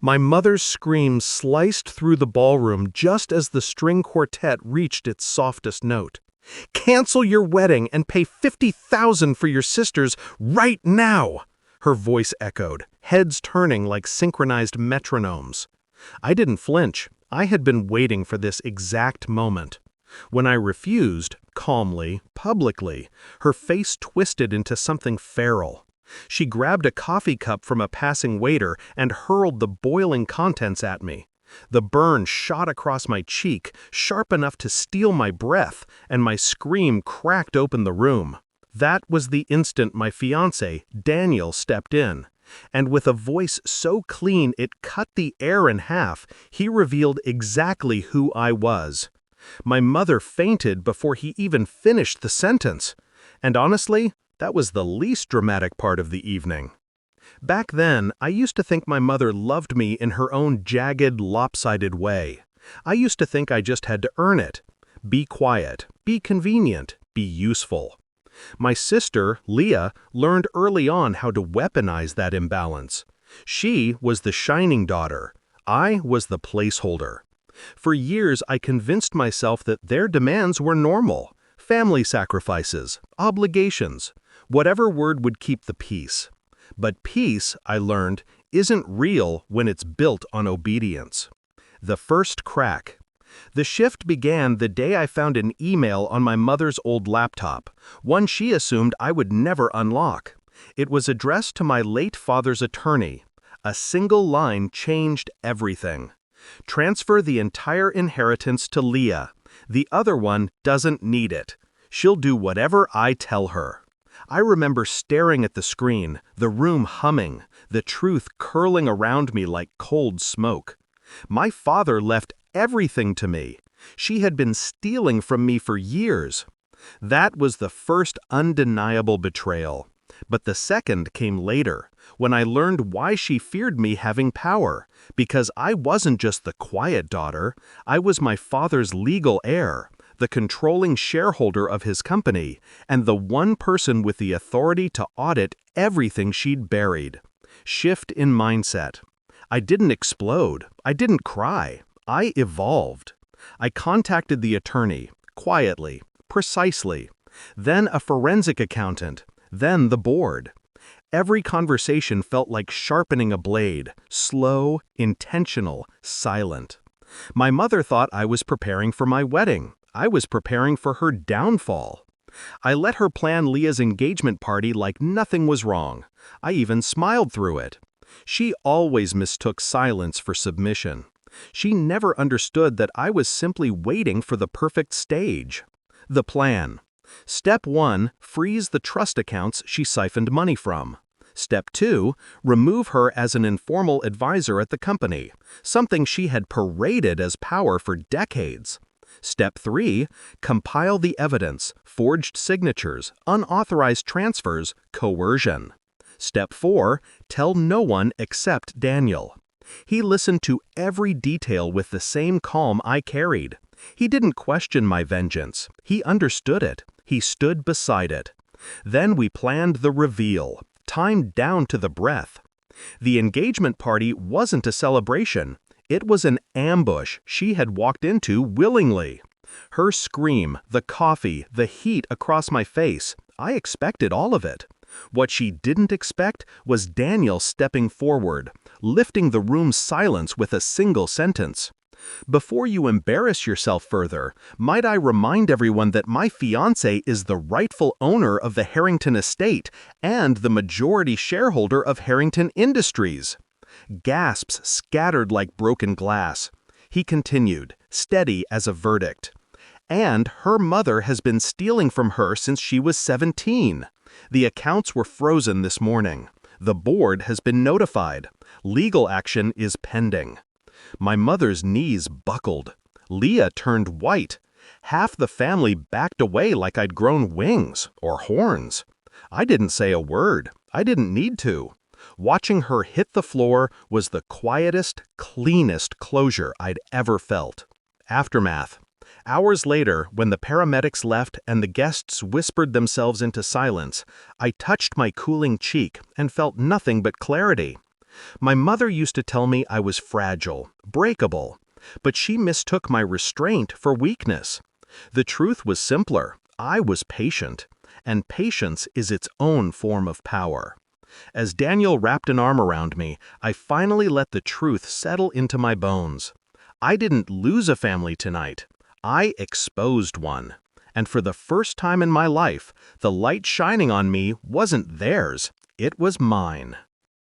My mother's scream sliced through the ballroom just as the string quartet reached its softest note. "Cancel your wedding and pay $50,000 for your sisters right now!" Her voice echoed, heads turning like synchronized metronomes. I didn't flinch. I had been waiting for this exact moment. When I refused, calmly, publicly, her face twisted into something feral. She grabbed a coffee cup from a passing waiter and hurled the boiling contents at me. The burn shot across my cheek, sharp enough to steal my breath, and my scream cracked open the room. That was the instant my fiancé, Daniel, stepped in. And with a voice so clean it cut the air in half, he revealed exactly who I was. My mother fainted before he even finished the sentence. And honestly, that was the least dramatic part of the evening. Back then, I used to think my mother loved me in her own jagged, lopsided way. I used to think I just had to earn it. Be quiet, be convenient, be useful. My sister, Leah, learned early on how to weaponize that imbalance. She was the shining daughter. I was the placeholder. For years, I convinced myself that their demands were normal. Family sacrifices, obligations, whatever word would keep the peace. But peace, I learned, isn't real when it's built on obedience. The first crack. The shift began the day I found an email on my mother's old laptop, one she assumed I would never unlock. It was addressed to my late father's attorney. A single line changed everything. "Transfer the entire inheritance to Leah. The other one doesn't need it. She'll do whatever I tell her." I remember staring at the screen, the room humming, the truth curling around me like cold smoke. My father left everything to me. She had been stealing from me for years. That was the first undeniable betrayal. But the second came later, when I learned why she feared me having power, because I wasn't just the quiet daughter, I was my father's legal heir, the controlling shareholder of his company, and the one person with the authority to audit everything she'd buried. Shift in mindset. I didn't explode. I didn't cry. I evolved. I contacted the attorney, quietly, precisely, then a forensic accountant, then the board. Every conversation felt like sharpening a blade, slow, intentional, silent. My mother thought I was preparing for my wedding. I was preparing for her downfall. I let her plan Leah's engagement party like nothing was wrong. I even smiled through it. She always mistook silence for submission. She never understood that I was simply waiting for the perfect stage. The plan. Step 1, freeze the trust accounts she siphoned money from. Step 2, remove her as an informal advisor at the company, something she had paraded as power for decades. Step 3, compile the evidence, forged signatures, unauthorized transfers, coercion. Step 4, tell no one except Daniel. He listened to every detail with the same calm I carried. He didn't question my vengeance. He understood it. He stood beside it. Then we planned the reveal, timed down to the breath. The engagement party wasn't a celebration. It was an ambush she had walked into willingly. Her scream, the coffee, the heat across my face, I expected all of it. What she didn't expect was Daniel stepping forward, lifting the room's silence with a single sentence. "Before you embarrass yourself further, might I remind everyone that my fiancé is the rightful owner of the Harrington estate and the majority shareholder of Harrington Industries." Gasps scattered like broken glass. He continued, steady as a verdict. "And her mother has been stealing from her since she was 17. The accounts were frozen this morning. The board has been notified. Legal action is pending." My mother's knees buckled. Leah turned white. Half the family backed away like I'd grown wings or horns. I didn't say a word. I didn't need to. Watching her hit the floor was the quietest, cleanest closure I'd ever felt. Aftermath. Hours later, when the paramedics left and the guests whispered themselves into silence, I touched my cooling cheek and felt nothing but clarity. My mother used to tell me I was fragile, breakable, but she mistook my restraint for weakness. The truth was simpler. I was patient, and patience is its own form of power. As Daniel wrapped an arm around me, I finally let the truth settle into my bones. I didn't lose a family tonight. I exposed one. And for the first time in my life, the light shining on me wasn't theirs, it was mine.